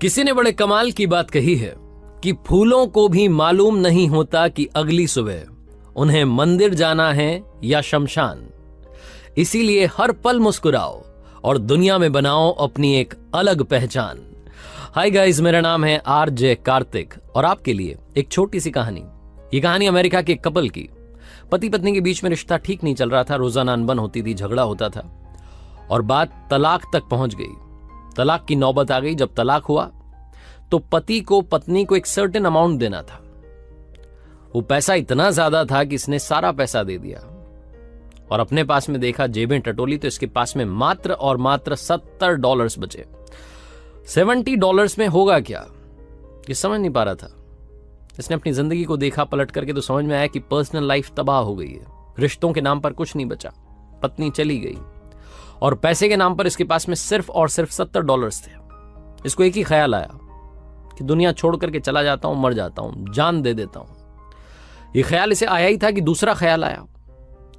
किसी ने बड़े कमाल की बात कही है कि फूलों को भी मालूम नहीं होता कि अगली सुबह उन्हें मंदिर जाना है या शमशान। इसीलिए हर पल मुस्कुराओ और दुनिया में बनाओ अपनी एक अलग पहचान। हाय गाइस, मेरा नाम है आरजे कार्तिक और आपके लिए एक छोटी सी कहानी। ये कहानी अमेरिका के एक कपल की। पति पत्नी के बीच में रिश्ता ठीक नहीं चल रहा था, रोजाना अनबन होती थी, झगड़ा होता था और बात तलाक तक पहुंच गई। तलाक की नौबत आ गई। जब तलाक हुआ तो पति को पत्नी को एक सर्टेन अमाउंट देना था। वो पैसा इतना ज्यादा था कि इसने सारा पैसा दे दिया और अपने पास में देखा, जेबें टटोली तो इसके पास में मात्र और मात्र $70 बचे। $70 में होगा क्या, ये समझ नहीं पा रहा था। इसने अपनी जिंदगी को देखा पलट करके तो समझ में आया कि पर्सनल लाइफ तबाह हो गई है। रिश्तों के नाम पर कुछ नहीं बचा, पत्नी चली गई और पैसे के नाम पर इसके पास में सिर्फ और सिर्फ $70 थे। इसको एक ही ख्याल आया कि दुनिया छोड़ करके चला जाता हूं, मर जाता हूं, जान दे देता हूं। यह ख्याल इसे आया ही था कि दूसरा ख्याल आया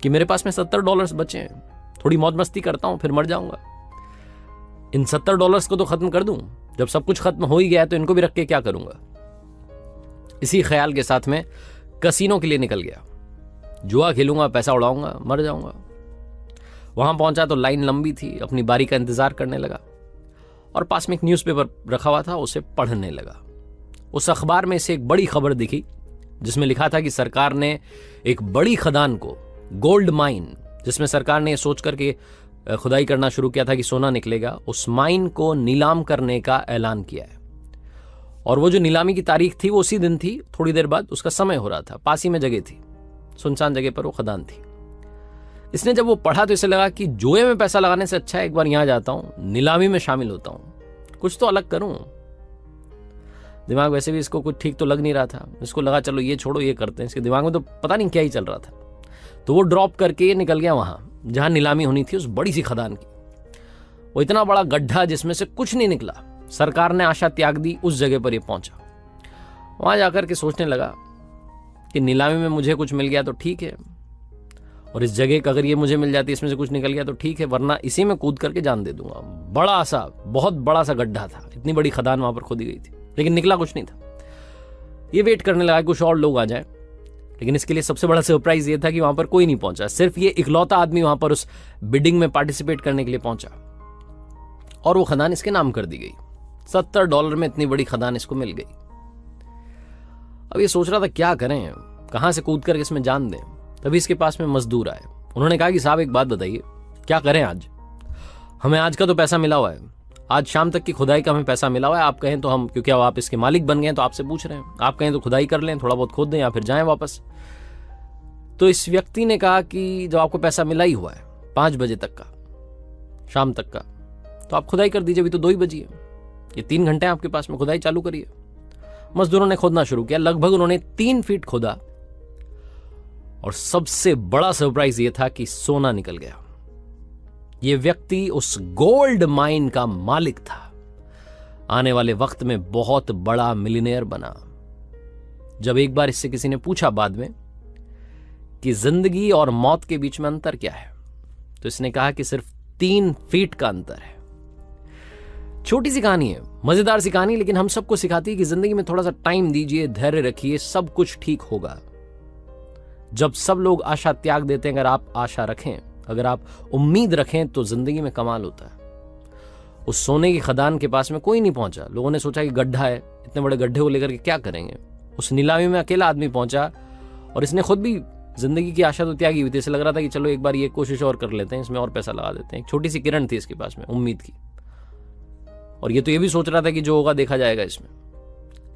कि मेरे पास में $70 बचे हैं, थोड़ी मौज मस्ती करता हूं, फिर मर जाऊंगा। इन $70 को तो खत्म कर दूं। जब सब कुछ खत्म हो ही गया तो इनको भी रख के क्या करूंगा। इसी ख्याल के साथ में कसीनो के लिए निकल गया। जुआ खेलूंगा, पैसा उड़ाऊंगा, मर जाऊंगा। वहां पहुंचा तो लाइन लंबी थी। अपनी बारी का इंतजार करने लगा और पास में एक न्यूज़पेपर रखा हुआ था, उसे पढ़ने लगा। उस अखबार में से एक बड़ी खबर दिखी जिसमें लिखा था कि सरकार ने एक बड़ी खदान को, गोल्ड माइन, जिसमें सरकार ने सोच करके खुदाई करना शुरू किया था कि सोना निकलेगा, उस माइन को नीलाम करने का ऐलान किया है। और वो जो नीलामी की तारीख थी वो उसी दिन थी। थोड़ी देर बाद उसका समय हो रहा था। पास ही में जगह थी, सुनसान जगह पर वो खदान थी। इसने जब वो पढ़ा तो इसे लगा कि जुए में पैसा लगाने से अच्छा है एक बार यहां जाता हूं, नीलामी में शामिल होता हूं, कुछ तो अलग करूं। दिमाग वैसे भी इसको कुछ ठीक तो लग नहीं रहा था। इसको लगा चलो ये छोड़ो, ये करते हैं। इसके दिमाग में तो पता नहीं क्या ही चल रहा था। तो वो ड्रॉप करके निकल गया वहां जहां नीलामी होनी थी, उस बड़ी सी खदान की। वो इतना बड़ा गड्ढा जिसमें से कुछ नहीं निकला। सरकार ने आशा त्याग दी, उस जगह पर ये पहुंचा। वहां जाकर के सोचने लगा कि नीलामी में मुझे कुछ मिल गया तो ठीक है, और इस जगह का अगर ये मुझे मिल जाती, इसमें से कुछ निकल गया तो ठीक है, वरना इसी में कूद करके जान दे दूंगा। बड़ा सा, बहुत बड़ा सा गड्ढा था। इतनी बड़ी खदान वहां पर खोदी गई थी, लेकिन निकला कुछ नहीं था। ये वेट करने लगा कि कुछ और लोग आ जाए, लेकिन इसके लिए सबसे बड़ा सरप्राइज ये था कि वहां पर कोई नहीं पहुंचा। सिर्फ ये इकलौता आदमी वहां पर उस बिडिंग में पार्टिसिपेट करने के लिए पहुंचा और वो खदान इसके नाम कर दी गई। $70 में इतनी बड़ी खदान इसको मिल गई। अब ये सोच रहा था क्या करें, कहां से कूद करके इसमें जान दें। तभी इसके पास में मजदूर आए। उन्होंने कहा कि साहब एक बात बताइए, क्या करें आज? हमें आज का तो पैसा मिला हुआ है, आज शाम तक की खुदाई का हमें पैसा मिला हुआ है। आप कहें तो हम, क्योंकि अब आप इसके मालिक बन गए तो आपसे पूछ रहे हैं, आप कहें तो खुदाई कर लें, थोड़ा बहुत खोद दें या फिर जाएं वापस। तो इस व्यक्ति ने कहा कि जब आपको पैसा मिला ही हुआ है 5 बजे तक का, शाम तक का, तो आप खुदाई कर दीजिए। अभी तो 2 ही बजी है, ये 3 घंटे आपके पास में, खुदाई चालू करिए। मजदूरों ने खोदना शुरू किया। लगभग उन्होंने 3 फीट खोदा और सबसे बड़ा सरप्राइज यह था कि सोना निकल गया। यह व्यक्ति उस गोल्ड माइन का मालिक था। आने वाले वक्त में बहुत बड़ा मिलियनेयर बना। जब एक बार इससे किसी ने पूछा बाद में कि जिंदगी और मौत के बीच में अंतर क्या है, तो इसने कहा कि सिर्फ 3 फीट का अंतर है। छोटी सी कहानी है, मजेदार सी कहानी, लेकिन हम सबको सिखाती है कि जिंदगी में थोड़ा सा टाइम दीजिए, धैर्य रखिए, सब कुछ ठीक होगा। जब सब लोग आशा त्याग देते हैं, अगर आप आशा रखें, अगर आप उम्मीद रखें, तो जिंदगी में कमाल होता है। उस सोने की खदान के पास में कोई नहीं पहुंचा। लोगों ने सोचा कि गड्ढा है, इतने बड़े गड्ढे को लेकर के क्या करेंगे। उस नीलामी में अकेला आदमी पहुंचा और इसने खुद भी जिंदगी की आशा तो त्यागी हुई थी। इसे लग रहा था कि चलो एक बार ये कोशिश और कर लेते हैं, इसमें और पैसा लगा देते हैं। एक छोटी सी किरण थी इसके पास में उम्मीद की, और ये तो ये भी सोच रहा था कि जो होगा देखा जाएगा इसमें।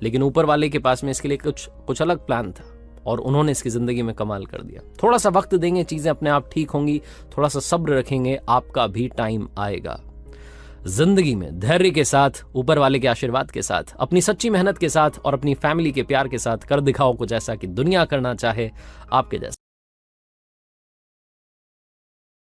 लेकिन ऊपर वाले के पास में इसके लिए कुछ अलग प्लान था और उन्होंने इसकी जिंदगी में कमाल कर दिया। थोड़ा सा वक्त देंगे, चीजें अपने आप ठीक होंगी। थोड़ा सा सब्र रखेंगे, आपका भी टाइम आएगा। जिंदगी में धैर्य के साथ, ऊपर वाले के आशीर्वाद के साथ, अपनी सच्ची मेहनत के साथ और अपनी फैमिली के प्यार के साथ कर दिखाओ कुछ ऐसा कि दुनिया करना चाहे आपके जैसा।